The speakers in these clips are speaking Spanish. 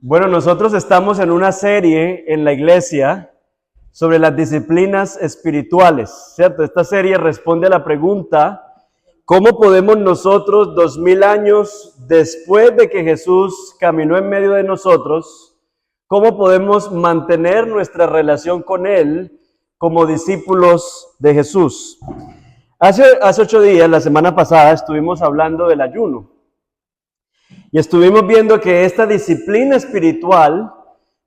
Bueno, nosotros estamos en una serie en la iglesia sobre las disciplinas espirituales, ¿cierto? Esta serie responde a la pregunta, ¿cómo podemos nosotros, 2000 años después de que Jesús caminó en medio de nosotros, cómo podemos mantener nuestra relación con Él como discípulos de Jesús? Hace 8 días, la semana pasada, estuvimos hablando del ayuno. Y estuvimos viendo que esta disciplina espiritual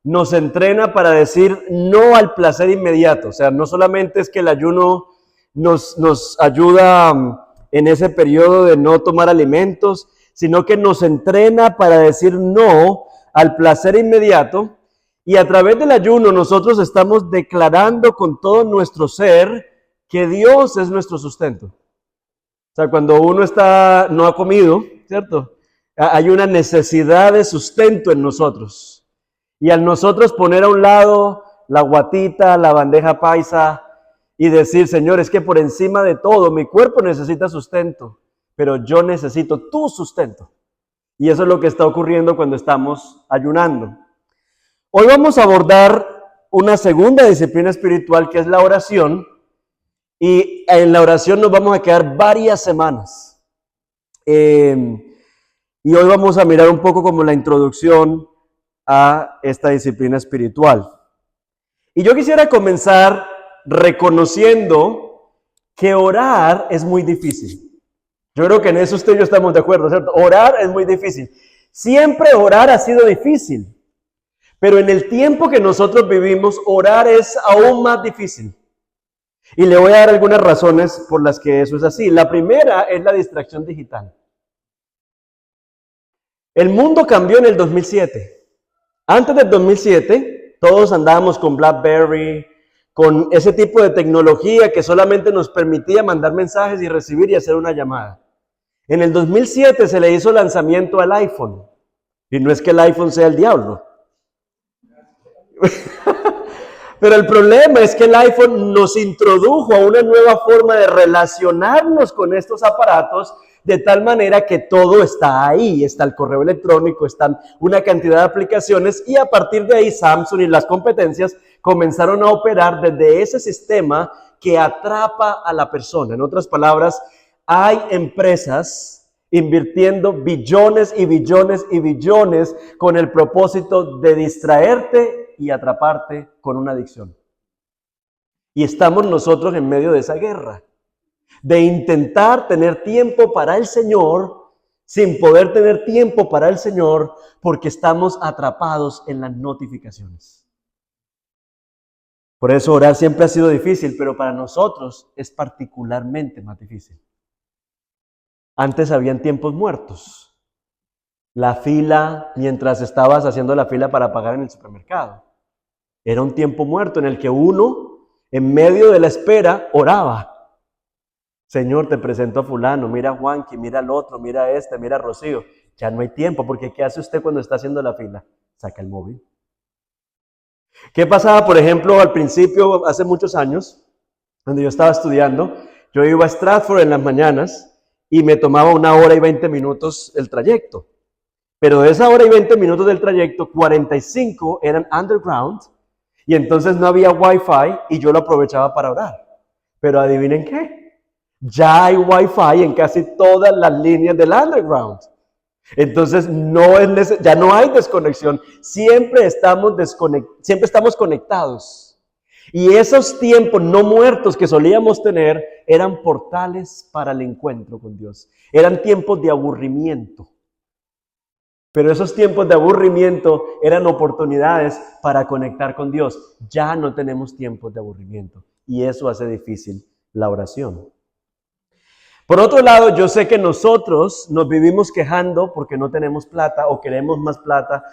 nos entrena para decir no al placer inmediato. O sea, no solamente es que el ayuno nos ayuda en ese periodo de no tomar alimentos, sino que nos entrena para decir no al placer inmediato. Y a través del ayuno nosotros estamos declarando con todo nuestro ser que Dios es nuestro sustento. O sea, cuando uno no ha comido, ¿cierto? Hay una necesidad de sustento en nosotros. Y al nosotros poner a un lado la guatita, la bandeja paisa y decir, Señor, es que por encima de todo mi cuerpo necesita sustento, pero yo necesito tu sustento. Y eso es lo que está ocurriendo cuando estamos ayunando. Hoy vamos a abordar una segunda disciplina espiritual que es la oración. Y en la oración nos vamos a quedar varias semanas. Y hoy vamos a mirar un poco como la introducción a esta disciplina espiritual. Y yo quisiera comenzar reconociendo que orar es muy difícil. Yo creo que en eso usted y yo estamos de acuerdo, ¿cierto? Orar es muy difícil. Siempre orar ha sido difícil. Pero en el tiempo que nosotros vivimos, orar es aún más difícil. Y le voy a dar algunas razones por las que eso es así. La primera es la distracción digital. El mundo cambió en el 2007. Antes del 2007, todos andábamos con BlackBerry, con ese tipo de tecnología que solamente nos permitía mandar mensajes y recibir y hacer una llamada. En el 2007 se le hizo lanzamiento al iPhone. Y no es que el iPhone sea el diablo. Pero el problema es que el iPhone nos introdujo a una nueva forma de relacionarnos con estos aparatos, de tal manera que todo está ahí, está el correo electrónico, están una cantidad de aplicaciones y a partir de ahí Samsung y las competencias comenzaron a operar desde ese sistema que atrapa a la persona. En otras palabras, hay empresas invirtiendo billones y billones y billones con el propósito de distraerte y atraparte con una adicción. Y estamos nosotros en medio de esa guerra, de intentar tener tiempo para el Señor, sin poder tener tiempo para el Señor, porque estamos atrapados en las notificaciones. Por eso orar siempre ha sido difícil, pero para nosotros es particularmente más difícil. Antes habían tiempos muertos. La fila, mientras estabas haciendo la fila para pagar en el supermercado, era un tiempo muerto en el que uno, en medio de la espera, oraba. Señor, te presento a fulano, mira a Juanqui, mira al otro, mira a este, mira a Rocío. Ya no hay tiempo, porque ¿qué hace usted cuando está haciendo la fila? Saca el móvil. ¿Qué pasaba, por ejemplo, al principio, hace muchos años, cuando yo estaba estudiando? Yo iba a Stratford en las mañanas y me tomaba 1 hora y 20 minutos el trayecto. Pero de esa hora y 20 minutos del trayecto, 45 eran underground y entonces no había wifi y yo lo aprovechaba para orar. Pero adivinen qué. Ya hay Wi-Fi en casi todas las líneas del underground. Entonces ya no hay desconexión. Siempre estamos conectados. Y esos tiempos no muertos que solíamos tener eran portales para el encuentro con Dios. Eran tiempos de aburrimiento. Pero esos tiempos de aburrimiento eran oportunidades para conectar con Dios. Ya no tenemos tiempos de aburrimiento. Y eso hace difícil la oración. Por otro lado, yo sé que nosotros nos vivimos quejando porque no tenemos plata o queremos más plata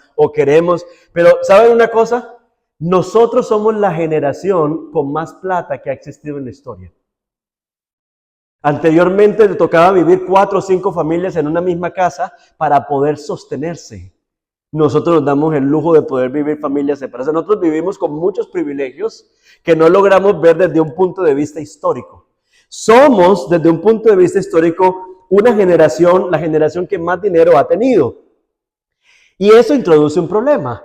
pero ¿saben una cosa? Nosotros somos la generación con más plata que ha existido en la historia. Anteriormente le tocaba vivir 4 o 5 familias en una misma casa para poder sostenerse. Nosotros nos damos el lujo de poder vivir familias separadas. Nosotros vivimos con muchos privilegios que no logramos ver desde un punto de vista histórico. Somos, desde un punto de vista histórico, la generación que más dinero ha tenido. Y eso introduce un problema.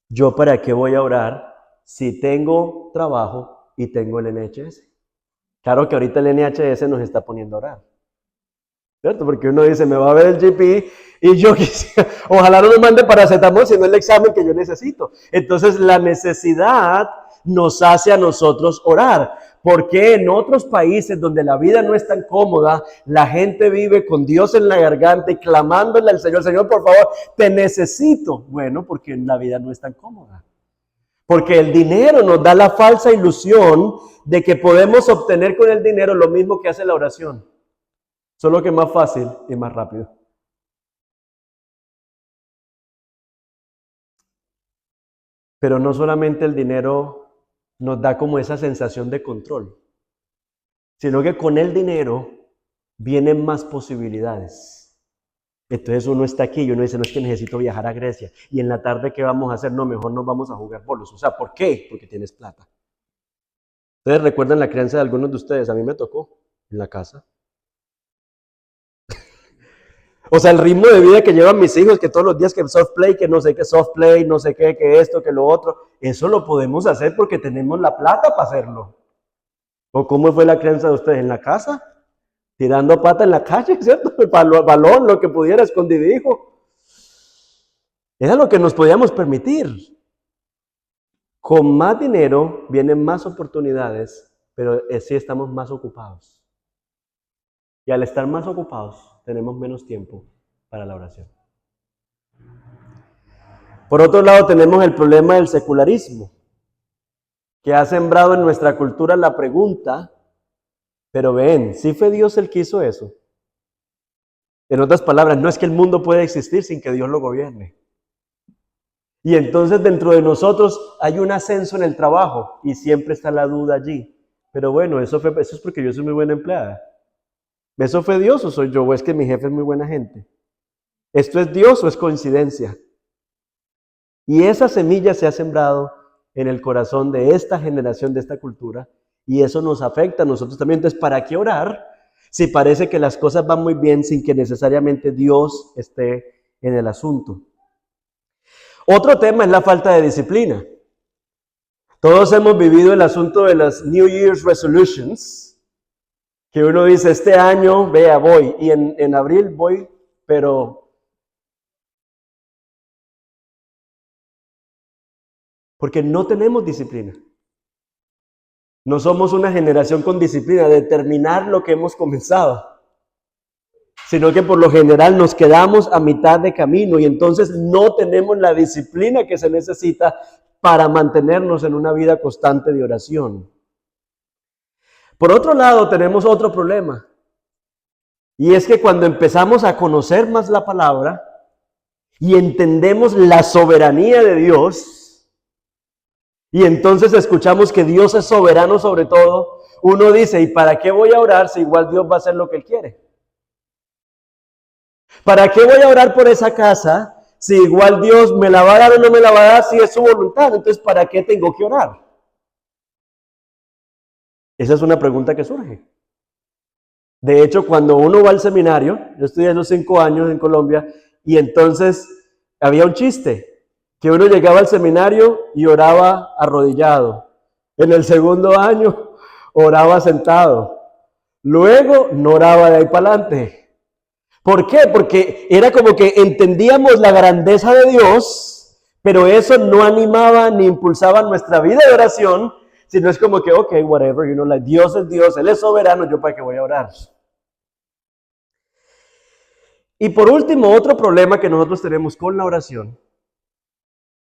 ¿Yo para qué voy a orar si tengo trabajo y tengo el NHS? Claro que ahorita el NHS nos está poniendo a orar, ¿cierto? Porque uno dice, me va a ver el GP y yo quisiera, ojalá no me mande paracetamol, sino el examen que yo necesito. Entonces la necesidad nos hace a nosotros orar. Porque en otros países donde la vida no es tan cómoda, la gente vive con Dios en la garganta y clamándole al Señor, Señor, por favor, te necesito. Bueno, porque la vida no es tan cómoda. Porque el dinero nos da la falsa ilusión de que podemos obtener con el dinero lo mismo que hace la oración. Solo que más fácil y más rápido. Pero no solamente el dinero nos da como esa sensación de control, sino que con el dinero vienen más posibilidades. Entonces uno está aquí y uno dice, no, es que necesito viajar a Grecia. Y en la tarde, ¿qué vamos a hacer? No, mejor nos vamos a jugar bolos. O sea, ¿por qué? Porque tienes plata. Ustedes recuerdan la crianza de algunos de ustedes. A mí me tocó en la casa. O sea, el ritmo de vida que llevan mis hijos, que todos los días que soft play, que no sé qué soft play, no sé qué, que esto, que lo otro, eso lo podemos hacer porque tenemos la plata para hacerlo. ¿O cómo fue la crianza de ustedes en la casa? Tirando pata en la calle, ¿cierto? El balón, lo que pudiera, escondidijo. Era lo que nos podíamos permitir. Con más dinero vienen más oportunidades, pero sí estamos más ocupados. Y al estar más ocupados, tenemos menos tiempo para la oración. Por otro lado, tenemos el problema del secularismo, que ha sembrado en nuestra cultura la pregunta, pero ven, ¿sí fue Dios el que hizo eso? En otras palabras, no es que el mundo pueda existir sin que Dios lo gobierne. Y entonces dentro de nosotros hay un ascenso en el trabajo y siempre está la duda allí. Pero bueno, eso es porque yo soy muy buena empleada. ¿Eso fue Dios o soy yo? ¿O es que mi jefe es muy buena gente? ¿Esto es Dios o es coincidencia? Y esa semilla se ha sembrado en el corazón de esta generación, de esta cultura, y eso nos afecta a nosotros también. Entonces, ¿para qué orar si parece que las cosas van muy bien sin que necesariamente Dios esté en el asunto? Otro tema es la falta de disciplina. Todos hemos vivido el asunto de las New Year's Resolutions, que uno dice, este año, vea, voy, y en abril voy, pero porque no tenemos disciplina. No somos una generación con disciplina de terminar lo que hemos comenzado, sino que por lo general nos quedamos a mitad de camino y entonces no tenemos la disciplina que se necesita para mantenernos en una vida constante de oración. Por otro lado, tenemos otro problema, y es que cuando empezamos a conocer más la palabra y entendemos la soberanía de Dios, y entonces escuchamos que Dios es soberano sobre todo, uno dice, ¿y para qué voy a orar si igual Dios va a hacer lo que Él quiere? ¿Para qué voy a orar por esa casa si igual Dios me la va a dar o no me la va a dar si es su voluntad? Entonces, ¿para qué tengo que orar? Esa es una pregunta que surge. De hecho, cuando uno va al seminario, yo estudié los 5 años en Colombia, y entonces había un chiste, que uno llegaba al seminario y oraba arrodillado. En el segundo año oraba sentado. Luego no oraba de ahí para adelante. ¿Por qué? Porque era como que entendíamos la grandeza de Dios, pero eso no animaba ni impulsaba nuestra vida de oración, sino es como que, ok, whatever, like, Dios es Dios, Él es soberano, ¿yo para qué voy a orar? Y por último, otro problema que nosotros tenemos con la oración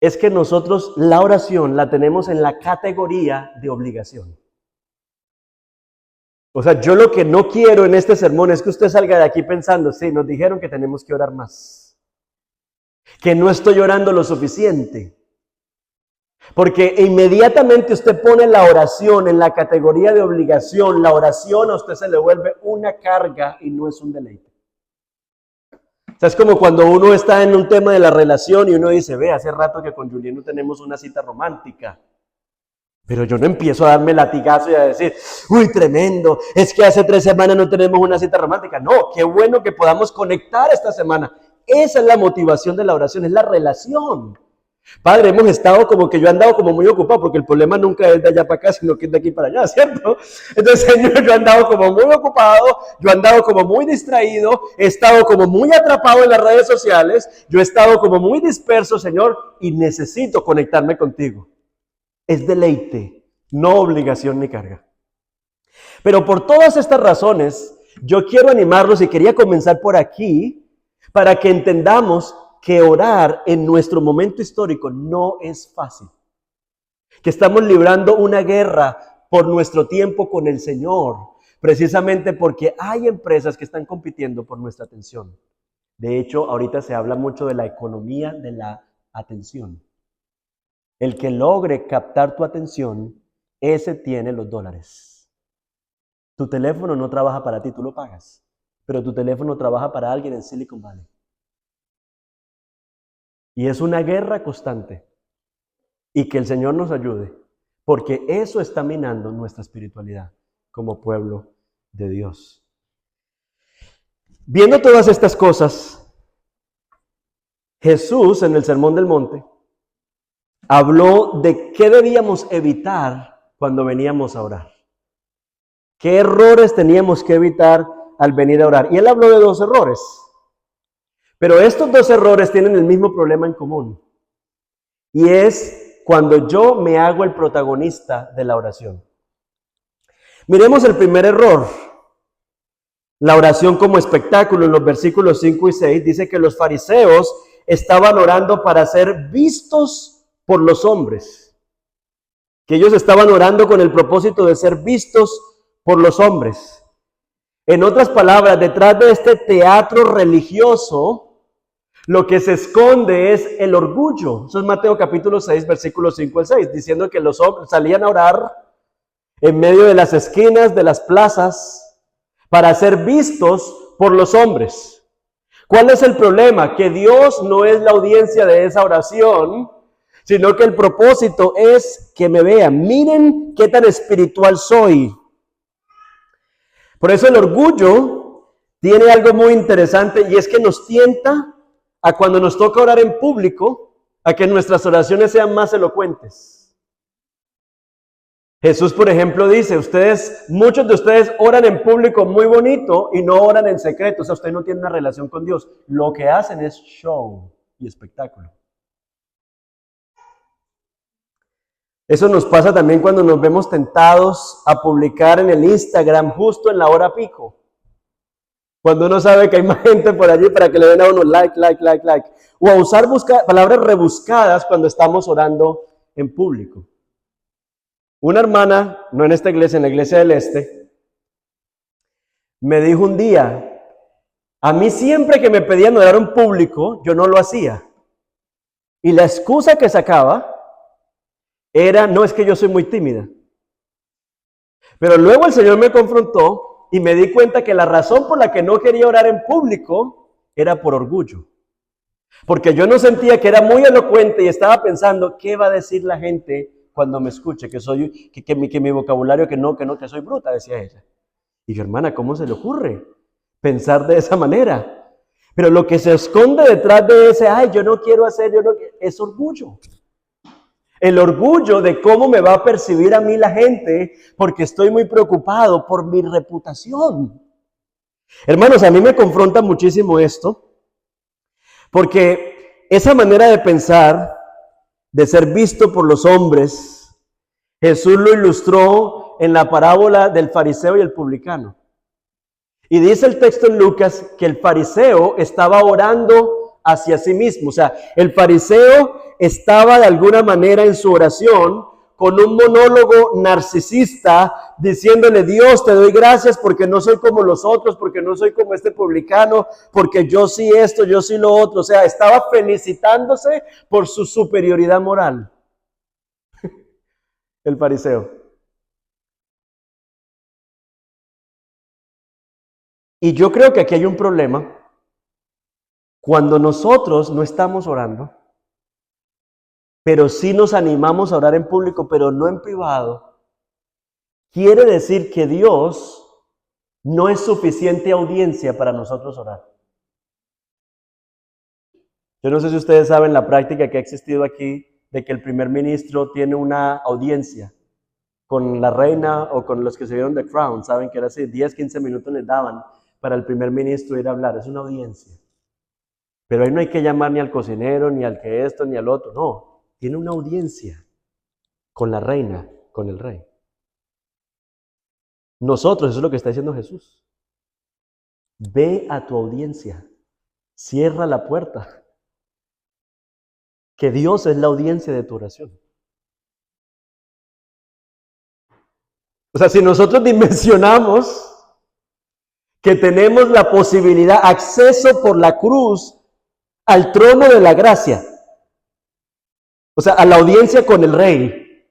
es que nosotros la oración la tenemos en la categoría de obligación. O sea, yo lo que no quiero en este sermón es que usted salga de aquí pensando, sí, nos dijeron que tenemos que orar más, que no estoy orando lo suficiente. Porque inmediatamente usted pone la oración en la categoría de obligación, la oración a usted se le vuelve una carga y no es un deleite. O sea, es como cuando uno está en un tema de la relación y uno dice, ve, hace rato que con Julián no tenemos una cita romántica. Pero yo no empiezo a darme latigazo y a decir, uy, tremendo, es que hace 3 semanas no tenemos una cita romántica. No, qué bueno que podamos conectar esta semana. Esa es la motivación de la oración, es la relación. Padre, hemos estado como que yo he andado como muy ocupado, porque el problema nunca es de allá para acá, sino que es de aquí para allá, ¿cierto? Entonces, Señor, yo he andado como muy ocupado, yo he andado como muy distraído, he estado como muy atrapado en las redes sociales, yo he estado como muy disperso, Señor, y necesito conectarme contigo. Es deleite, no obligación ni carga. Pero por todas estas razones, yo quiero animarlos y quería comenzar por aquí para que entendamos que orar en nuestro momento histórico no es fácil. Que estamos librando una guerra por nuestro tiempo con el Señor, precisamente porque hay empresas que están compitiendo por nuestra atención. De hecho, ahorita se habla mucho de la economía de la atención. El que logre captar tu atención, ese tiene los dólares. Tu teléfono no trabaja para ti, tú lo pagas, pero tu teléfono trabaja para alguien en Silicon Valley. Y es una guerra constante. Y que el Señor nos ayude, porque eso está minando nuestra espiritualidad como pueblo de Dios. Viendo todas estas cosas, Jesús en el Sermón del Monte habló de qué debíamos evitar cuando veníamos a orar. ¿Qué errores teníamos que evitar al venir a orar? Y él habló de 2 errores. Pero estos 2 errores tienen el mismo problema en común. Y es cuando yo me hago el protagonista de la oración. Miremos el primer error. La oración como espectáculo. En los versículos 5 y 6 dice que los fariseos estaban orando para ser vistos por los hombres. Que ellos estaban orando con el propósito de ser vistos por los hombres. En otras palabras, detrás de este teatro religioso, lo que se esconde es el orgullo. Eso es Mateo capítulo 6, versículos 5 al 6, diciendo que los hombres salían a orar en medio de las esquinas de las plazas para ser vistos por los hombres. ¿Cuál es el problema? Que Dios no es la audiencia de esa oración, sino que el propósito es que me vean. Miren qué tan espiritual soy. Por eso el orgullo tiene algo muy interesante y es que nos tienta a cuando nos toca orar en público, a que nuestras oraciones sean más elocuentes. Jesús, por ejemplo, dice, muchos de ustedes oran en público muy bonito y no oran en secreto. O sea, ustedes no tienen una relación con Dios. Lo que hacen es show y espectáculo. Eso nos pasa también cuando nos vemos tentados a publicar en el Instagram justo en la hora pico. Cuando uno sabe que hay más gente por allí para que le den a uno like. O a usar palabras rebuscadas cuando estamos orando en público. Una hermana, no en esta iglesia, en la iglesia del Este, me dijo un día, a mí siempre que me pedían orar en público, yo no lo hacía. Y la excusa que sacaba era, no, es que yo soy muy tímida. Pero luego el Señor me confrontó y me di cuenta que la razón por la que no quería orar en público era por orgullo. Porque yo no sentía que era muy elocuente y estaba pensando, ¿qué va a decir la gente cuando me escuche? Que mi vocabulario, que soy bruta, decía ella. Y yo, hermana, ¿cómo se le ocurre pensar de esa manera? Pero lo que se esconde detrás de ese, yo no quiero hacer, es orgullo. El orgullo de cómo me va a percibir a mí la gente porque estoy muy preocupado por mi reputación. Hermanos, a mí me confronta muchísimo esto porque esa manera de pensar, de ser visto por los hombres, Jesús lo ilustró en la parábola del fariseo y el publicano. Y dice el texto en Lucas que el fariseo estaba orando hacia sí mismo. O sea, el fariseo estaba de alguna manera en su oración con un monólogo narcisista diciéndole, Dios, te doy gracias porque no soy como los otros, porque no soy como este publicano, porque yo sí esto, yo sí lo otro. O sea, estaba felicitándose por su superioridad moral. El fariseo. Y yo creo que aquí hay un problema cuando nosotros no estamos orando, pero sí nos animamos a orar en público, pero no en privado. Quiere decir que Dios no es suficiente audiencia para nosotros orar. Yo no sé si ustedes saben la práctica que ha existido aquí de que el primer ministro tiene una audiencia con la reina o con los que se vieron The Crown. Saben que era así, 10, 15 minutos les daban para el primer ministro ir a hablar. Es una audiencia. Pero ahí no hay que llamar ni al cocinero, ni al que esto, ni al otro. No, tiene una audiencia con la reina, con el rey. Nosotros, eso es lo que está diciendo Jesús. Ve a tu audiencia, cierra la puerta. Que Dios es la audiencia de tu oración. O sea, si nosotros dimensionamos que tenemos la posibilidad, acceso por la cruz al trono de la gracia, o sea, a la audiencia con el rey,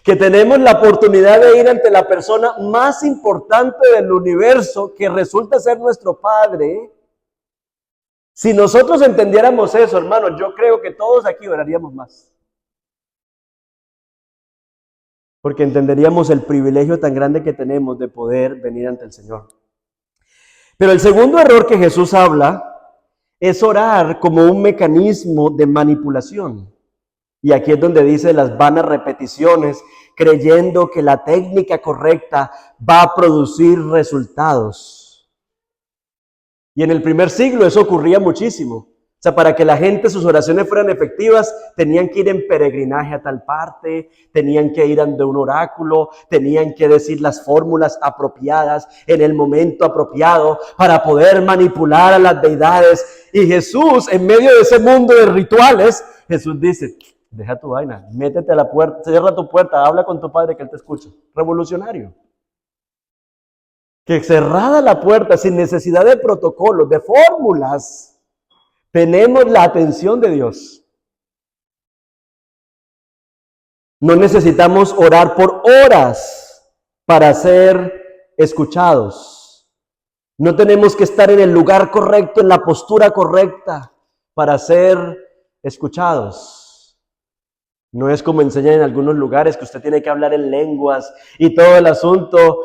que tenemos la oportunidad de ir ante la persona más importante del universo, que resulta ser nuestro Padre. Si nosotros entendiéramos eso, hermanos, yo creo que todos aquí oraríamos más. Porque entenderíamos el privilegio tan grande que tenemos de poder venir ante el Señor. Pero el segundo error que Jesús habla es orar como un mecanismo de manipulación. Y aquí es donde dice las vanas repeticiones, creyendo que la técnica correcta va a producir resultados. Y en el primer siglo eso ocurría muchísimo. O sea, para que la gente, sus oraciones fueran efectivas, tenían que ir en peregrinaje a tal parte, tenían que ir ante un oráculo, tenían que decir las fórmulas apropiadas en el momento apropiado para poder manipular a las deidades. Y Jesús, en medio de ese mundo de rituales, Jesús dice, deja tu vaina, métete a la puerta, cierra tu puerta, habla con tu padre que él te escucha. Revolucionario. Que cerrada la puerta, sin necesidad de protocolos, de fórmulas, tenemos la atención de Dios. No necesitamos orar por horas para ser escuchados. No tenemos que estar en el lugar correcto, en la postura correcta para ser escuchados. No es como enseñan en algunos lugares que usted tiene que hablar en lenguas y todo el asunto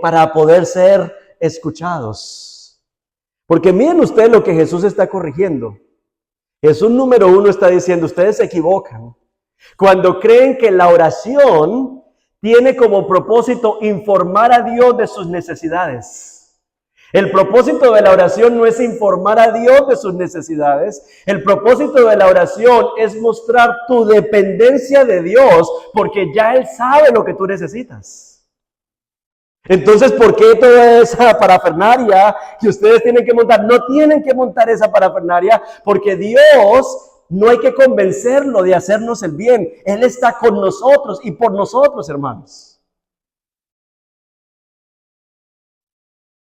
para poder ser escuchados. Porque miren ustedes lo que Jesús está corrigiendo. Jesús número 1 está diciendo, ustedes se equivocan cuando creen que la oración tiene como propósito informar a Dios de sus necesidades. El propósito de la oración no es informar a Dios de sus necesidades. El propósito de la oración es mostrar tu dependencia de Dios, porque ya Él sabe lo que tú necesitas. Entonces, ¿por qué toda esa parafernalia que ustedes tienen que montar? No tienen que montar esa parafernalia porque Dios no hay que convencerlo de hacernos el bien. Él está con nosotros y por nosotros, hermanos.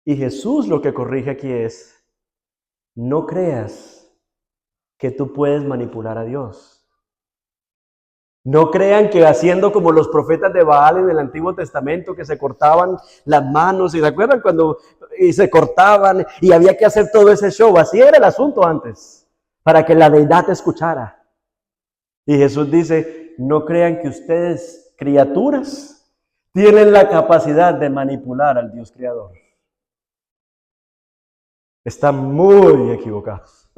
Y Jesús lo que corrige aquí es, no creas que tú puedes manipular a Dios. No crean que haciendo como los profetas de Baal en el Antiguo Testamento, que se cortaban las manos, y ¿se acuerdan cuando se cortaban y había que hacer todo ese show? Así era el asunto antes, para que la deidad te escuchara. Y Jesús dice, no crean que ustedes, criaturas, tienen la capacidad de manipular al Dios creador. Están muy equivocados.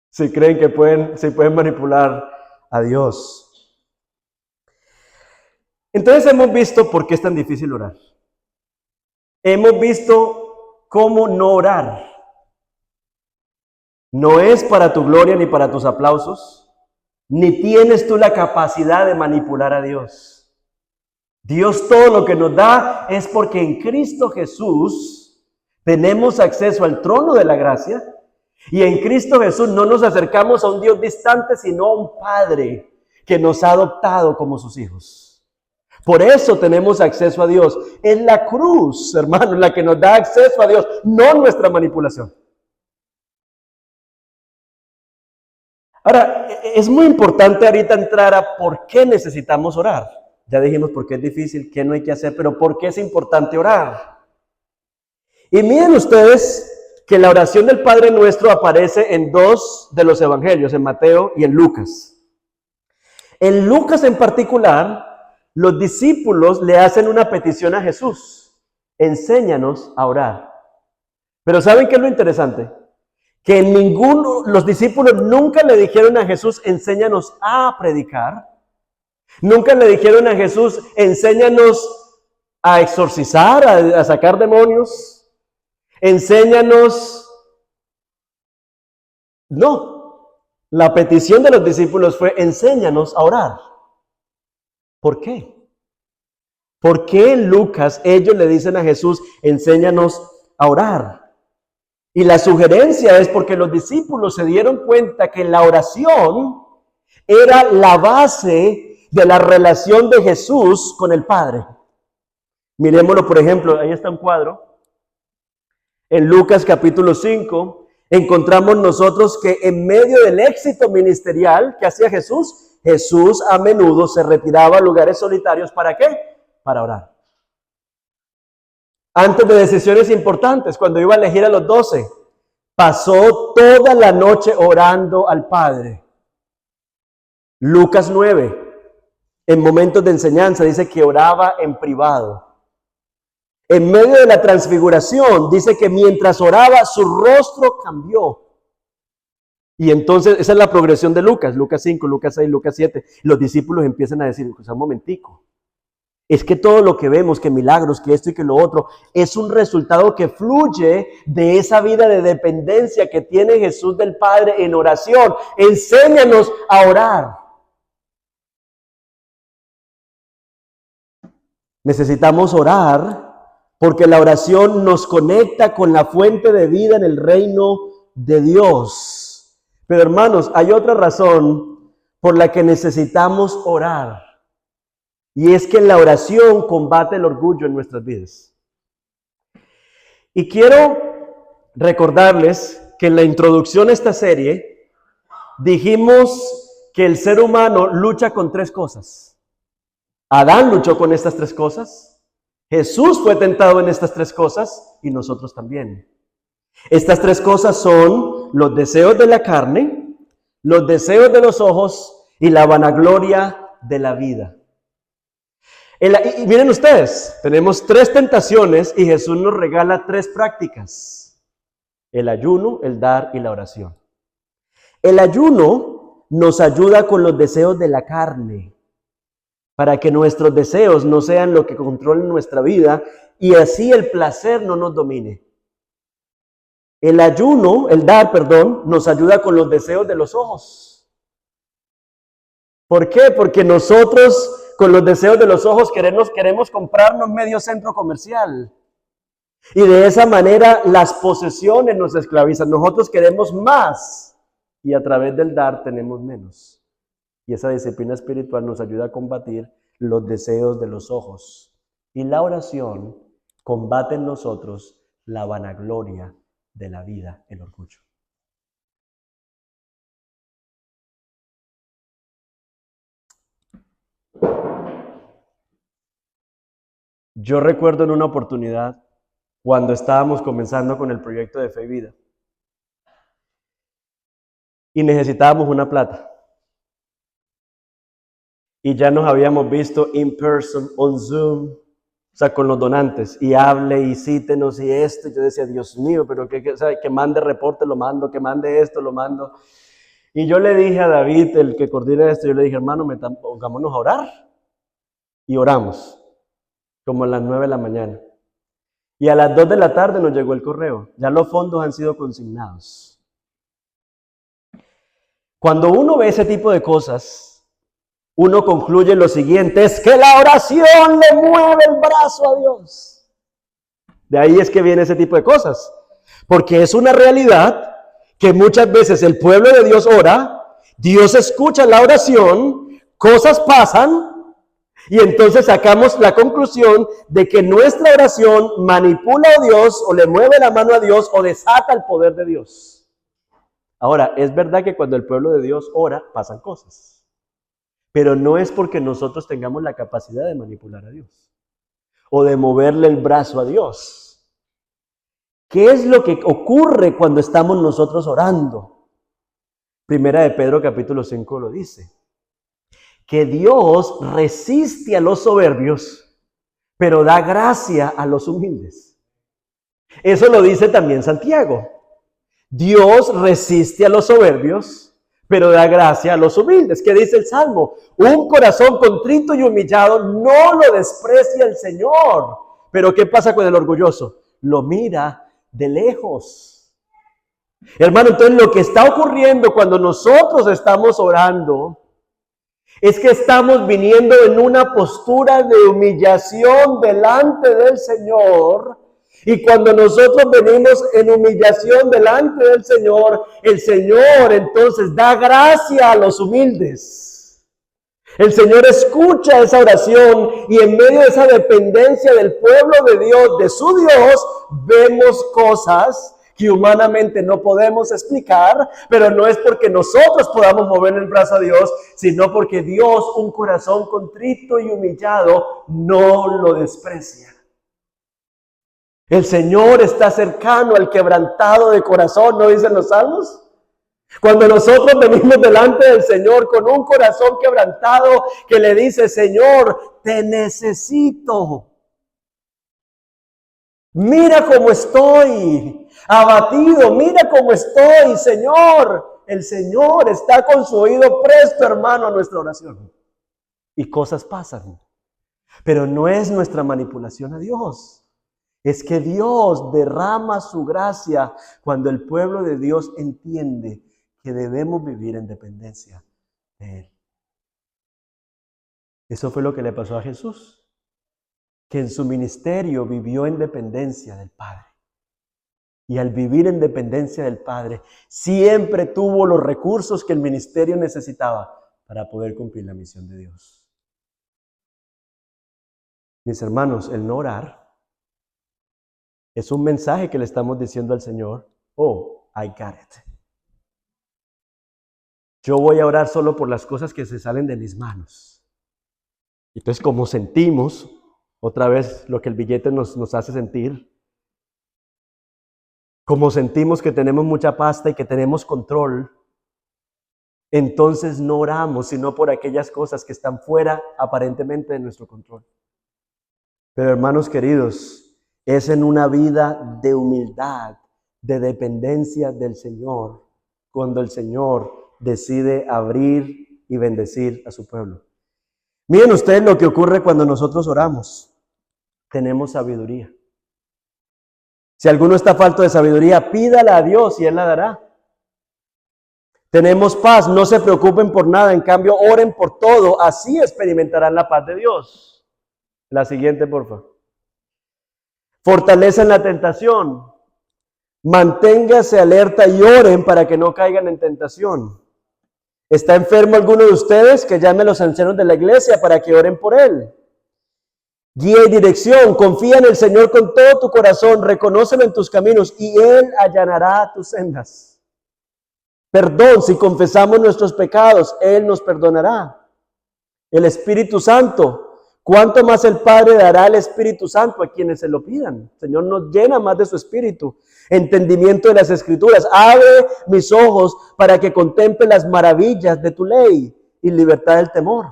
Si creen que pueden manipular a Dios. Entonces hemos visto por qué es tan difícil orar. Hemos visto cómo no orar. No es para tu gloria ni para tus aplausos, ni tienes tú la capacidad de manipular a Dios. Dios todo lo que nos da es porque en Cristo Jesús tenemos acceso al trono de la gracia. Y en Cristo Jesús no nos acercamos a un Dios distante, sino a un Padre que nos ha adoptado como sus hijos. Por eso tenemos acceso a Dios. Es la cruz, hermano, la que nos da acceso a Dios, no nuestra manipulación. Ahora, es muy importante ahorita entrar a por qué necesitamos orar. Ya dijimos por qué es difícil, qué no hay que hacer, pero por qué es importante orar. Y miren ustedes que la oración del Padre Nuestro aparece en 2 de los evangelios, en Mateo y en Lucas. En Lucas en particular, los discípulos le hacen una petición a Jesús. Enséñanos a orar. Pero ¿saben qué es lo interesante? que los discípulos nunca le dijeron a Jesús, enséñanos a predicar. Nunca le dijeron a Jesús, enséñanos a exorcizar, a sacar demonios. Enséñanos. No. La petición de los discípulos fue, enséñanos a orar. ¿Por qué? ¿Por qué en Lucas ellos le dicen a Jesús, enséñanos a orar? Y la sugerencia es porque los discípulos se dieron cuenta que la oración era la base de la relación de Jesús con el Padre. Miremoslo, por ejemplo, ahí está un cuadro. En Lucas capítulo 5 encontramos nosotros que en medio del éxito ministerial que hacía Jesús, Jesús a menudo se retiraba a lugares solitarios. ¿Para qué? Para orar. Antes de decisiones importantes, cuando iba a elegir a los 12, pasó toda la noche orando al Padre. Lucas 9, en momentos de enseñanza, dice que oraba en privado. En medio de la transfiguración, dice que mientras oraba, su rostro cambió. Y entonces, esa es la progresión de Lucas. Lucas 5, Lucas 6, Lucas 7. Los discípulos empiezan a decir, pues un momentico. Es que todo lo que vemos, que milagros, que esto y que lo otro, es un resultado que fluye de esa vida de dependencia que tiene Jesús del Padre en oración. Enséñanos a orar. Necesitamos orar porque la oración nos conecta con la fuente de vida en el reino de Dios. Pero hermanos, hay otra razón por la que necesitamos orar. Y es que la oración combate el orgullo en nuestras vidas. Y quiero recordarles que en la introducción a esta serie dijimos que el ser humano lucha con 3 cosas. Adán luchó con estas 3 cosas. Jesús fue tentado en estas 3 cosas y nosotros también. Estas 3 cosas son los deseos de la carne, los deseos de los ojos y la vanagloria de la vida. Y miren ustedes, tenemos 3 tentaciones y Jesús nos regala 3 prácticas. El ayuno, el dar y la oración. El ayuno nos ayuda con los deseos de la carne, para que nuestros deseos no sean lo que controlen nuestra vida y así el placer no nos domine. El dar, nos ayuda con los deseos de los ojos. ¿Por qué? Porque nosotros con los deseos de los ojos queremos comprarnos medio centro comercial. Y de esa manera las posesiones nos esclavizan. Nosotros queremos más y a través del dar tenemos menos. Y esa disciplina espiritual nos ayuda a combatir los deseos de los ojos. Y la oración combate en nosotros la vanagloria de la vida, el orgullo. Yo recuerdo en una oportunidad, cuando estábamos comenzando con el proyecto de Fe y Vida, y necesitábamos una plata. Y ya nos habíamos visto in person, on Zoom, o sea, con los donantes, y hable y cítenos y esto. Y yo decía, Dios mío, pero que mande reporte, lo mando, que mande esto, lo mando. Y yo le dije a David, el que coordina esto, yo le dije, hermano, pongámonos a orar. Y oramos. Como a las 9 de la mañana. Y a las 2 de la tarde nos llegó el correo. Ya los fondos han sido consignados. Cuando uno ve ese tipo de cosas, uno concluye lo siguiente, es que la oración le mueve el brazo a Dios. De ahí es que viene ese tipo de cosas. Porque es una realidad que muchas veces el pueblo de Dios ora, Dios escucha la oración, cosas pasan, y entonces sacamos la conclusión de que nuestra oración manipula a Dios o le mueve la mano a Dios o desata el poder de Dios. Ahora, es verdad que cuando el pueblo de Dios ora, pasan cosas. Pero no es porque nosotros tengamos la capacidad de manipular a Dios o de moverle el brazo a Dios. ¿Qué es lo que ocurre cuando estamos nosotros orando? Primera de Pedro capítulo 5 lo dice. Que Dios resiste a los soberbios, pero da gracia a los humildes. Eso lo dice también Santiago. Dios resiste a los soberbios, pero da gracia a los humildes. ¿Qué dice el Salmo? Un corazón contrito y humillado no lo desprecia el Señor. Pero ¿qué pasa con el orgulloso? Lo mira de lejos. Hermano, entonces lo que está ocurriendo cuando nosotros estamos orando es que estamos viniendo en una postura de humillación delante del Señor. Y cuando nosotros venimos en humillación delante del Señor, el Señor entonces da gracia a los humildes. El Señor escucha esa oración y en medio de esa dependencia del pueblo de Dios, de su Dios, vemos cosas que humanamente no podemos explicar, pero no es porque nosotros podamos mover el brazo a Dios, sino porque Dios, un corazón contrito y humillado, no lo desprecia. El Señor está cercano al quebrantado de corazón, ¿no dicen los salmos? Cuando nosotros venimos delante del Señor con un corazón quebrantado que le dice, Señor, te necesito. Mira cómo estoy abatido, mira cómo estoy, Señor. El Señor está con su oído presto, hermano, a nuestra oración. Y cosas pasan. Pero no es nuestra manipulación a Dios. Es que Dios derrama su gracia cuando el pueblo de Dios entiende que debemos vivir en dependencia de Él. Eso fue lo que le pasó a Jesús, que en su ministerio vivió en dependencia del Padre. Y al vivir en dependencia del Padre, siempre tuvo los recursos que el ministerio necesitaba para poder cumplir la misión de Dios. Mis hermanos, el no orar es un mensaje que le estamos diciendo al Señor, oh, I got it. Yo voy a orar solo por las cosas que se salen de mis manos. Entonces, como sentimos, otra vez lo que el billete nos hace sentir, como sentimos que tenemos mucha pasta y que tenemos control, entonces no oramos sino por aquellas cosas que están fuera aparentemente de nuestro control. Pero hermanos queridos, es en una vida de humildad, de dependencia del Señor, cuando el Señor decide abrir y bendecir a su pueblo. Miren ustedes lo que ocurre cuando nosotros oramos. Tenemos sabiduría. Si alguno está falto de sabiduría, pídala a Dios y Él la dará. Tenemos paz, no se preocupen por nada, en cambio oren por todo, así experimentarán la paz de Dios. La siguiente, por favor. Fortaleza en la tentación. Manténgase alerta y oren para que no caigan en tentación. ¿Está enfermo alguno de ustedes? Que llame a los ancianos de la iglesia para que oren por él. Guía y dirección. Confía en el Señor con todo tu corazón. Reconócelo en tus caminos y Él allanará tus sendas. Perdón, si confesamos nuestros pecados, Él nos perdonará. El Espíritu Santo. ¿Cuánto más el Padre dará el Espíritu Santo a quienes se lo pidan? El Señor nos llena más de su Espíritu. Entendimiento de las Escrituras. Abre mis ojos para que contemple las maravillas de tu ley y libertad del temor.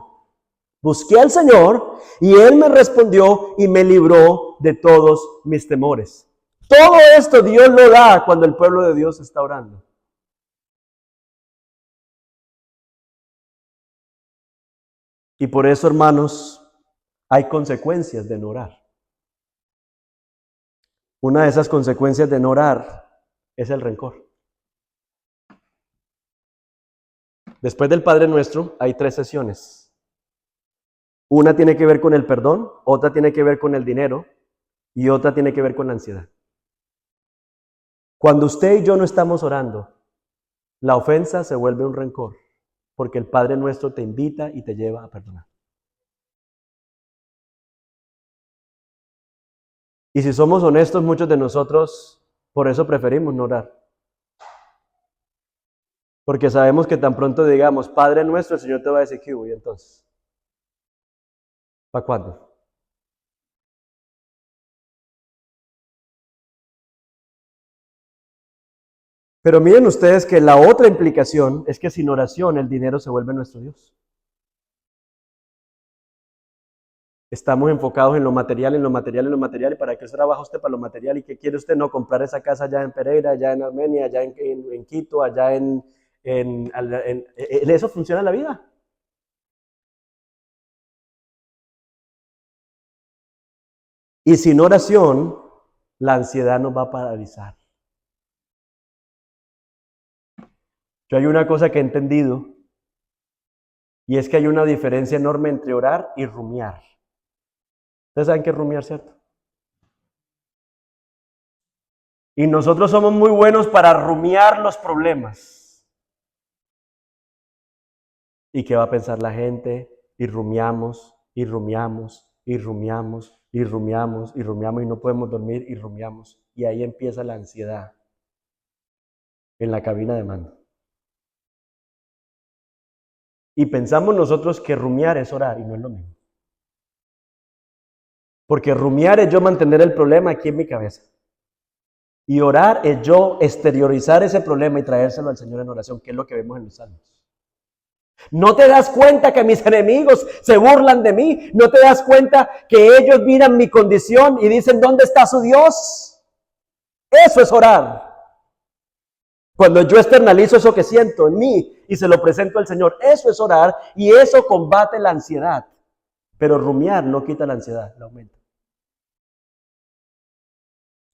Busqué al Señor y Él me respondió y me libró de todos mis temores. Todo esto Dios lo da cuando el pueblo de Dios está orando. Y por eso, hermanos, hay consecuencias de no orar. Una de esas consecuencias de no orar es el rencor. Después del Padre Nuestro hay 3 sesiones. Una tiene que ver con el perdón, otra tiene que ver con el dinero y otra tiene que ver con la ansiedad. Cuando usted y yo no estamos orando, la ofensa se vuelve un rencor, porque el Padre Nuestro te invita y te lleva a perdonar. Y si somos honestos, muchos de nosotros por eso preferimos no orar. Porque sabemos que tan pronto digamos, Padre Nuestro, el Señor te va a decir, ¿qué hubo? Y entonces, ¿para cuándo? Pero miren ustedes que la otra implicación es que sin oración el dinero se vuelve nuestro Dios. Estamos enfocados en lo material, en lo material, en lo material. ¿Y para qué trabaja usted para lo material? ¿Y qué quiere usted? No, comprar esa casa allá en Pereira, allá en Armenia, allá en Quito, allá en eso funciona la vida. Y sin oración, la ansiedad nos va a paralizar. Yo hay una cosa que he entendido, y es que hay una diferencia enorme entre orar y rumiar. Ustedes saben qué es rumiar, ¿cierto? Y nosotros somos muy buenos para rumiar los problemas. ¿Y qué va a pensar la gente? Y rumiamos, y rumiamos, y rumiamos, y rumiamos, y rumiamos, y no podemos dormir, y rumiamos. Y ahí empieza la ansiedad en la cabina de mando. Y pensamos nosotros que rumiar es orar, y no es lo mismo. Porque rumiar es yo mantener el problema aquí en mi cabeza. Y orar es yo exteriorizar ese problema y traérselo al Señor en oración, que es lo que vemos en los salmos. ¿No te das cuenta que mis enemigos se burlan de mí? ¿No te das cuenta que ellos miran mi condición y dicen, ¿dónde está su Dios? Eso es orar. Cuando yo externalizo eso que siento en mí y se lo presento al Señor, eso es orar y eso combate la ansiedad. Pero rumiar no quita la ansiedad, la aumenta.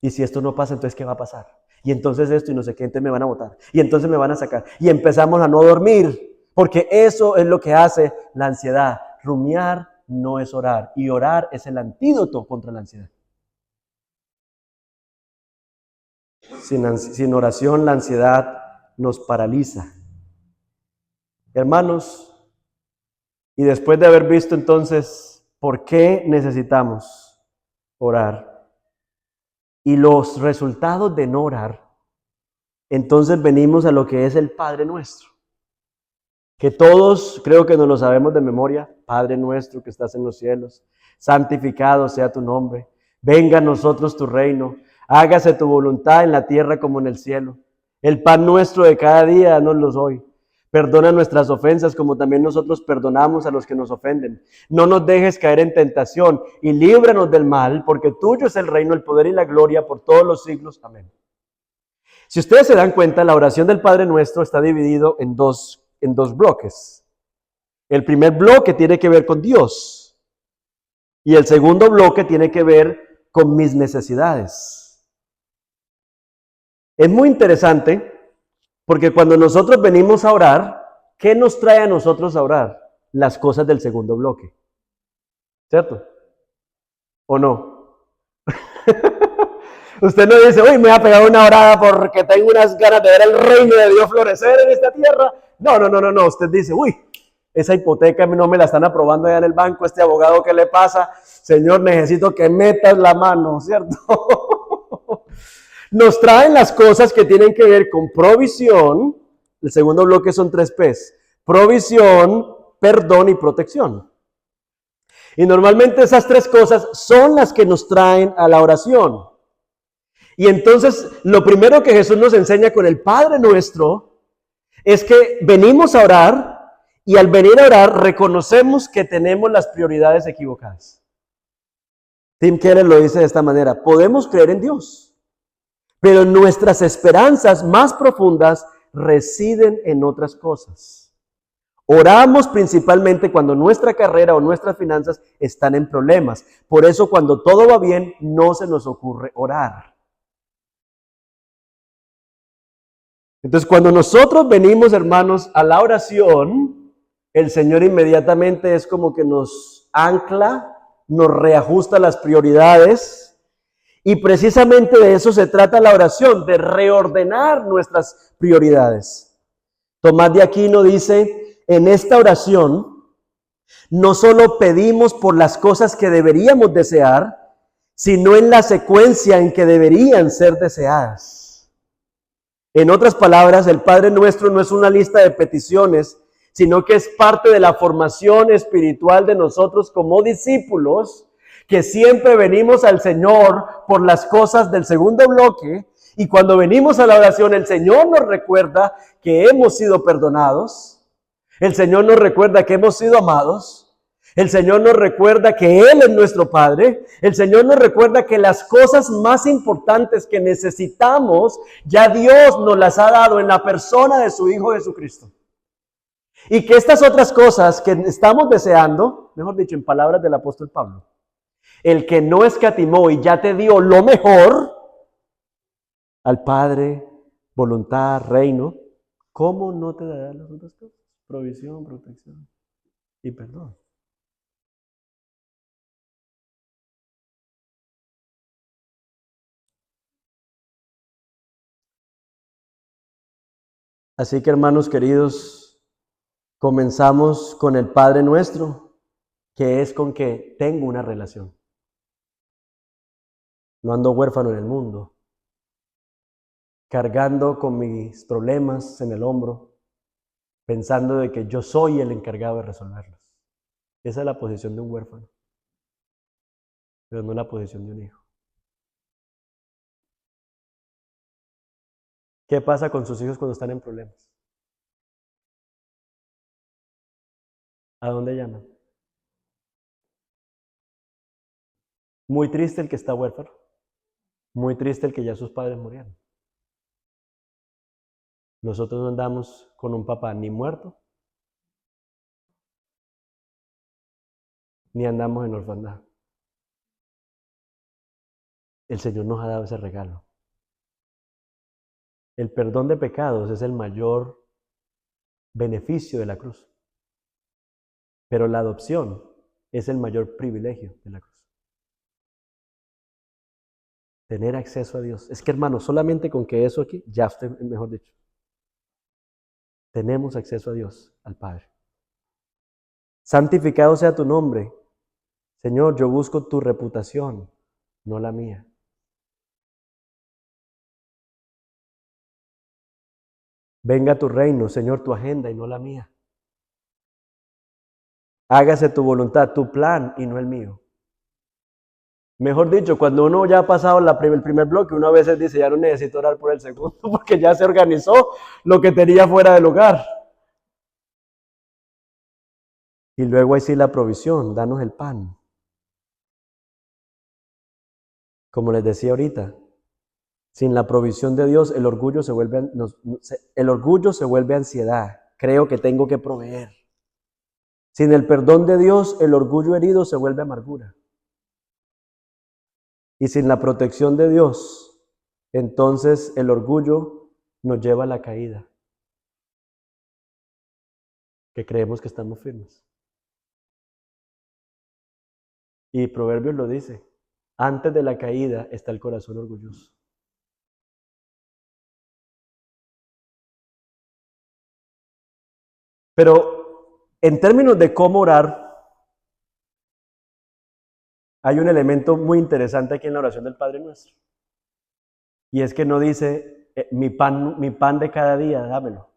Y si esto no pasa, entonces ¿qué va a pasar? Y entonces esto y no sé qué, entonces me van a botar. Y entonces me van a sacar. Y empezamos a no dormir, porque eso es lo que hace la ansiedad. Rumiar no es orar. Y orar es el antídoto contra la ansiedad. Sin oración, la ansiedad nos paraliza. Hermanos, y después de haber visto entonces por qué necesitamos orar, y los resultados de no orar, entonces venimos a lo que es el Padre Nuestro. Que todos creo que nos lo sabemos de memoria. Padre nuestro que estás en los cielos, santificado sea tu nombre. Venga a nosotros tu reino. Hágase tu voluntad en la tierra como en el cielo. El pan nuestro de cada día, danoslo hoy. Perdona nuestras ofensas como también nosotros perdonamos a los que nos ofenden. No nos dejes caer en tentación y líbranos del mal, porque tuyo es el reino, el poder y la gloria por todos los siglos. Amén. Si ustedes se dan cuenta, la oración del Padre Nuestro está dividido en dos bloques. El primer bloque tiene que ver con Dios y el segundo bloque tiene que ver con mis necesidades. Es muy interesante porque cuando nosotros venimos a orar, ¿qué nos trae a nosotros a orar? Las cosas del segundo bloque. ¿Cierto? ¿O no? Usted no dice, uy, me voy a pegar una orada porque tengo unas ganas de ver el reino de Dios florecer en esta tierra. No. Usted dice, uy, esa hipoteca no me la están aprobando allá en el banco, este abogado, ¿qué le pasa? Señor, necesito que metas la mano, ¿cierto? Nos traen las cosas que tienen que ver con provisión. El segundo bloque son 3 P's. Provisión, perdón y protección. Y normalmente esas 3 cosas son las que nos traen a la oración. Y entonces lo primero que Jesús nos enseña con el Padre Nuestro es que venimos a orar y al venir a orar reconocemos que tenemos las prioridades equivocadas. Tim Keller lo dice de esta manera: podemos creer en Dios, pero nuestras esperanzas más profundas residen en otras cosas. Oramos principalmente cuando nuestra carrera o nuestras finanzas están en problemas. Por eso cuando todo va bien no se nos ocurre orar. Entonces, cuando nosotros venimos, hermanos, a la oración, el Señor inmediatamente es como que nos ancla, nos reajusta las prioridades, y precisamente de eso se trata la oración, de reordenar nuestras prioridades. Tomás de Aquino dice, en esta oración, no solo pedimos por las cosas que deberíamos desear, sino en la secuencia en que deberían ser deseadas. En otras palabras, el Padre Nuestro no es una lista de peticiones, sino que es parte de la formación espiritual de nosotros como discípulos, que siempre venimos al Señor por las cosas del segundo bloque, y cuando venimos a la oración, el Señor nos recuerda que hemos sido perdonados, el Señor nos recuerda que hemos sido amados, El Señor nos recuerda que Él es nuestro Padre. El Señor nos recuerda que las cosas más importantes que necesitamos, ya Dios nos las ha dado en la persona de su Hijo Jesucristo. Y que estas otras cosas que estamos deseando, mejor dicho, en palabras del apóstol Pablo, el que no escatimó y ya te dio lo mejor al Padre, voluntad, reino, ¿cómo no te dará las otras cosas? Provisión, protección y perdón. Así que, hermanos queridos, comenzamos con el Padre nuestro, que es con que tengo una relación. No ando huérfano en el mundo, cargando con mis problemas en el hombro, pensando de que yo soy el encargado de resolverlos. Esa es la posición de un huérfano, pero no la posición de un hijo. ¿Qué pasa con sus hijos cuando están en problemas? ¿A dónde llaman? Muy triste el que está huérfano, muy triste el que ya sus padres murieron. Nosotros no andamos con un papá ni muerto, ni andamos en orfandad. El Señor nos ha dado ese regalo. El perdón de pecados es el mayor beneficio de la cruz. Pero la adopción es el mayor privilegio de la cruz. Tener acceso a Dios. Es que, hermano, solamente con que eso aquí, ya usted, mejor dicho, tenemos acceso a Dios, al Padre. Santificado sea tu nombre. Señor, yo busco tu reputación, no la mía. Venga tu reino, Señor, tu agenda y no la mía. Hágase tu voluntad, tu plan y no el mío. Mejor dicho, cuando uno ya ha pasado el primer bloque, uno a veces dice, ya no necesito orar por el segundo, porque ya se organizó lo que tenía fuera del hogar. Y luego ahí sí la provisión, danos el pan. Como les decía ahorita, sin la provisión de Dios, el orgullo se vuelve ansiedad. Creo que tengo que proveer. Sin el perdón de Dios, el orgullo herido se vuelve amargura. Y sin la protección de Dios, entonces el orgullo nos lleva a la caída. Que creemos que estamos firmes. Y Proverbios lo dice, antes de la caída está el corazón orgulloso. Pero en términos de cómo orar, hay un elemento muy interesante aquí en la oración del Padre Nuestro. Y es que no dice, mi pan de cada día, dámelo.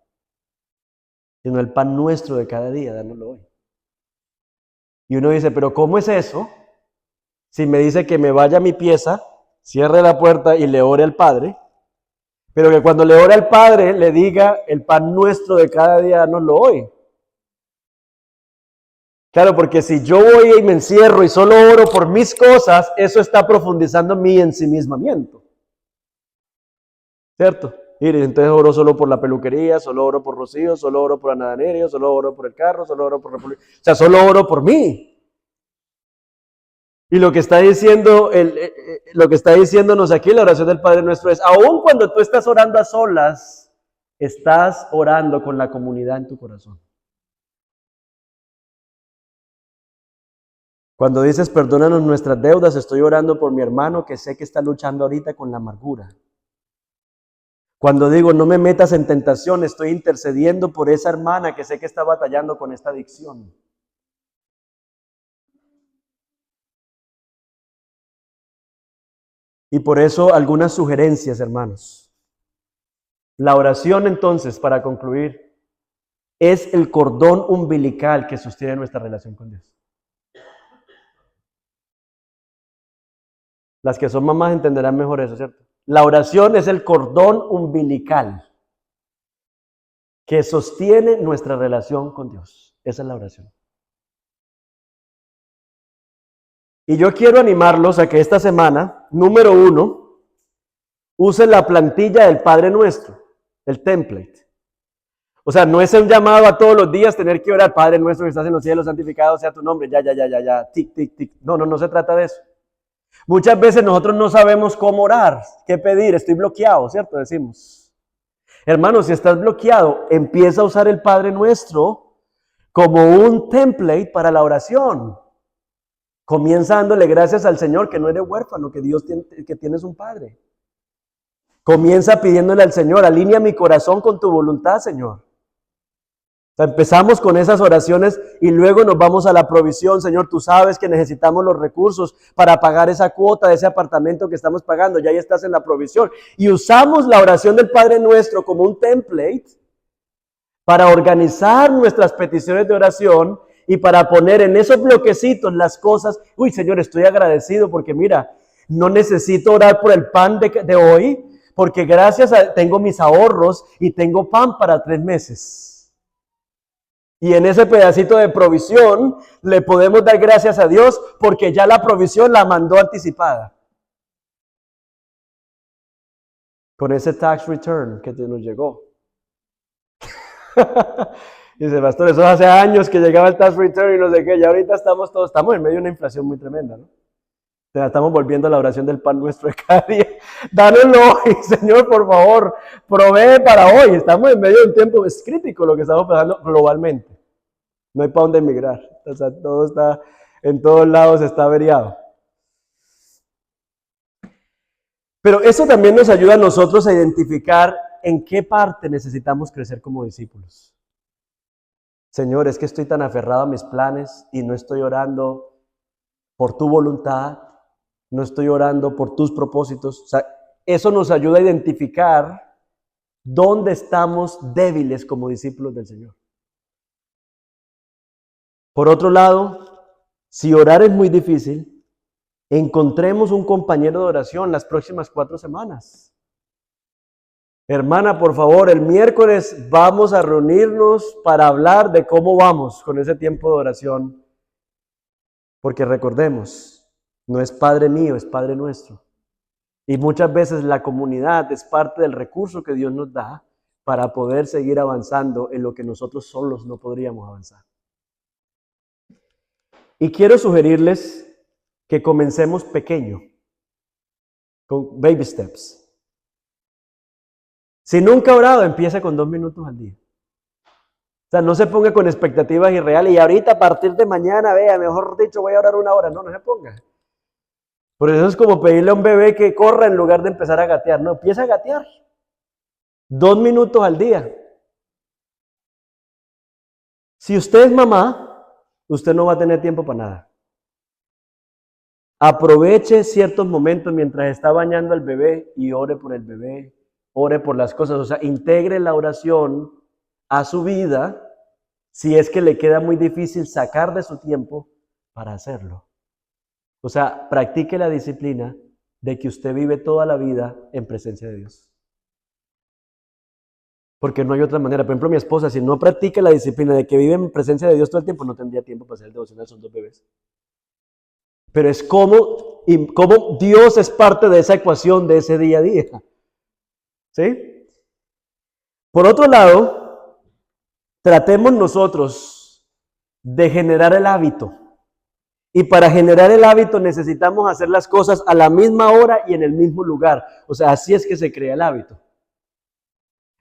Sino el pan nuestro de cada día, dámelo hoy. Y uno dice, pero ¿cómo es eso? Si me dice que me vaya a mi pieza, cierre la puerta y le ore al Padre, pero que cuando le ore al Padre le diga, el pan nuestro de cada día, dámelo hoy. Claro, porque si yo voy y me encierro y solo oro por mis cosas, eso está profundizando mi ensimismamiento. ¿Cierto? Y entonces oro solo por la peluquería, solo oro por Rocío, solo oro por Anadanerio, solo oro por el carro, solo oro por República. O sea, solo oro por mí. Y lo que está diciendo, lo que está diciéndonos aquí la oración del Padre Nuestro es, aun cuando tú estás orando a solas, estás orando con la comunidad en tu corazón. Cuando dices, perdónanos nuestras deudas, estoy orando por mi hermano que sé que está luchando ahorita con la amargura. Cuando digo, no me metas en tentación, estoy intercediendo por esa hermana que sé que está batallando con esta adicción. Y por eso algunas sugerencias, hermanos. La oración, entonces, para concluir, es el cordón umbilical que sostiene nuestra relación con Dios. Las que son mamás entenderán mejor eso, ¿cierto? La oración es el cordón umbilical que sostiene nuestra relación con Dios. Esa es la oración. Y yo quiero animarlos a que esta semana, número 1, usen la plantilla del Padre Nuestro, el template. O sea, no es un llamado a todos los días tener que orar, Padre Nuestro que estás en los cielos, santificado sea tu nombre, ya, tic, tic, tic. No se trata de eso. Muchas veces nosotros no sabemos cómo orar, qué pedir, estoy bloqueado, ¿cierto? Decimos. Hermano, si estás bloqueado, empieza a usar el Padre Nuestro como un template para la oración. Comienza dándole gracias al Señor que no eres huérfano, que tienes un Padre. Comienza pidiéndole al Señor, alinea mi corazón con tu voluntad, Señor. O sea, empezamos con esas oraciones y luego nos vamos a la provisión. Señor, tú sabes que necesitamos los recursos para pagar esa cuota de ese apartamento que estamos pagando. Ya ahí estás en la provisión. Y usamos la oración del Padre Nuestro como un template para organizar nuestras peticiones de oración y para poner en esos bloquecitos las cosas. Uy, Señor, estoy agradecido porque mira, no necesito orar por el pan de hoy, porque tengo mis ahorros y tengo pan para 3 meses. Y en ese pedacito de provisión le podemos dar gracias a Dios porque ya la provisión la mandó anticipada. Con ese tax return que nos llegó. Dice, pastor, eso hace años que llegaba el tax return y no sé qué, ya ahorita estamos en medio de una inflación muy tremenda, ¿no? O sea, estamos volviendo a la oración del pan nuestro de cada día. Dánoslo hoy, Señor, por favor, provee para hoy. Estamos en medio de un tiempo crítico lo que estamos pasando globalmente. No hay para dónde emigrar. O sea, todo está, en todos lados está averiado. Pero eso también nos ayuda a nosotros a identificar en qué parte necesitamos crecer como discípulos. Señor, es que estoy tan aferrado a mis planes y no estoy orando por tu voluntad, no estoy orando por tus propósitos. O sea, eso nos ayuda a identificar dónde estamos débiles como discípulos del Señor. Por otro lado, si orar es muy difícil, encontremos un compañero de oración las próximas 4 semanas. Hermana, por favor, el miércoles vamos a reunirnos para hablar de cómo vamos con ese tiempo de oración. Porque recordemos, no es Padre mío, es Padre nuestro. Y muchas veces la comunidad es parte del recurso que Dios nos da para poder seguir avanzando en lo que nosotros solos no podríamos avanzar. Y quiero sugerirles que comencemos pequeño, con baby steps. Si nunca ha orado, empiece con 2 minutos al día. O sea, no se ponga con expectativas irreales y ahorita a partir de mañana, mejor dicho, voy a orar 1 hora. No se ponga. Por eso es como pedirle a un bebé que corra en lugar de empezar a gatear. No, empieza a gatear. 2 minutos al día. Si usted es mamá, usted no va a tener tiempo para nada. Aproveche ciertos momentos mientras está bañando al bebé y ore por el bebé, ore por las cosas. O sea, integre la oración a su vida si es que le queda muy difícil sacar de su tiempo para hacerlo. O sea, practique la disciplina de que usted vive toda la vida en presencia de Dios. Porque no hay otra manera. Por ejemplo, mi esposa, si no practica la disciplina de que vive en presencia de Dios todo el tiempo, no tendría tiempo para hacer el devocional, son 2 bebés. Pero es como Dios es parte de esa ecuación, de ese día a día. ¿Sí? Por otro lado, tratemos nosotros de generar el hábito. Y para generar el hábito necesitamos hacer las cosas a la misma hora y en el mismo lugar. O sea, así es que se crea el hábito.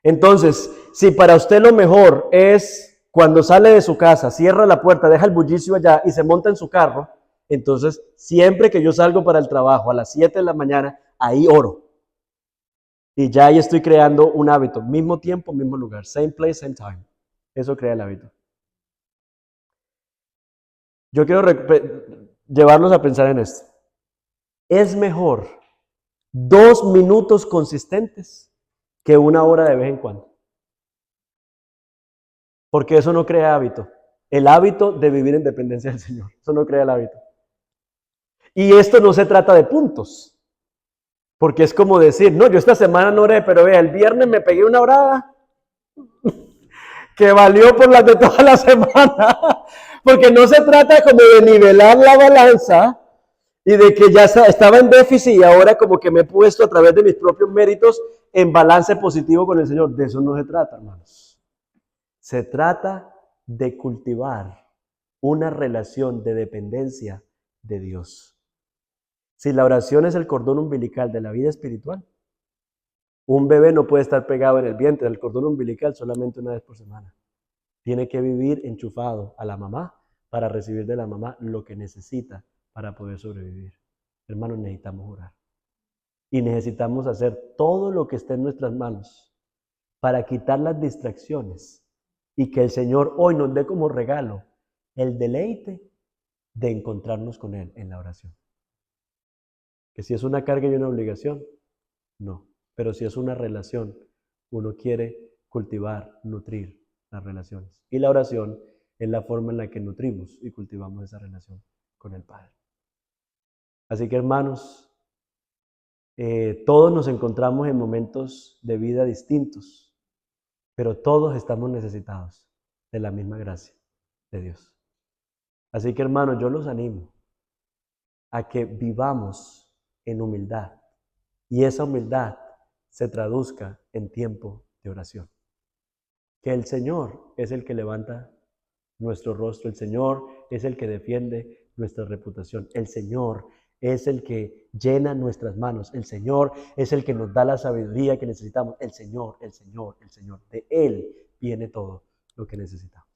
Entonces, si para usted lo mejor es cuando sale de su casa, cierra la puerta, deja el bullicio allá y se monta en su carro, entonces siempre que yo salgo para el trabajo a las 7 de la mañana, ahí oro. Y ya ahí estoy creando un hábito. Mismo tiempo, mismo lugar. Same place, same time. Eso crea el hábito. Yo quiero llevarlos a pensar en esto. Es mejor 2 minutos consistentes que 1 hora de vez en cuando. Porque eso no crea hábito. El hábito de vivir en dependencia del Señor. Eso no crea el hábito. Y esto no se trata de puntos. Porque es como decir, no, yo esta semana no oré, pero vea, el viernes me pegué una orada que valió por las de toda la semana. Porque no se trata como de nivelar la balanza, y de que ya estaba en déficit y ahora como que me he puesto a través de mis propios méritos en balance positivo con el Señor. De eso no se trata, hermanos. Se trata de cultivar una relación de dependencia de Dios. Si la oración es el cordón umbilical de la vida espiritual, un bebé no puede estar pegado en el vientre del cordón umbilical solamente una vez por semana. Tiene que vivir enchufado a la mamá para recibir de la mamá lo que necesita para poder sobrevivir. Hermanos, necesitamos orar. Y necesitamos hacer todo lo que esté en nuestras manos para quitar las distracciones y que el Señor hoy nos dé como regalo el deleite de encontrarnos con Él en la oración. Que si es una carga y una obligación, no. Pero si es una relación, uno quiere cultivar, nutrir las relaciones. Y la oración es la forma en la que nutrimos y cultivamos esa relación con el Padre. Así que, hermanos, todos nos encontramos en momentos de vida distintos, pero todos estamos necesitados de la misma gracia de Dios. Así que, hermanos, yo los animo a que vivamos en humildad y esa humildad se traduzca en tiempo de oración. Que el Señor es el que levanta nuestro rostro, el Señor es el que defiende nuestra reputación, el Señor es el que llena nuestras manos, el Señor es el que nos da la sabiduría que necesitamos, el Señor, el Señor, el Señor. De Él viene todo lo que necesitamos.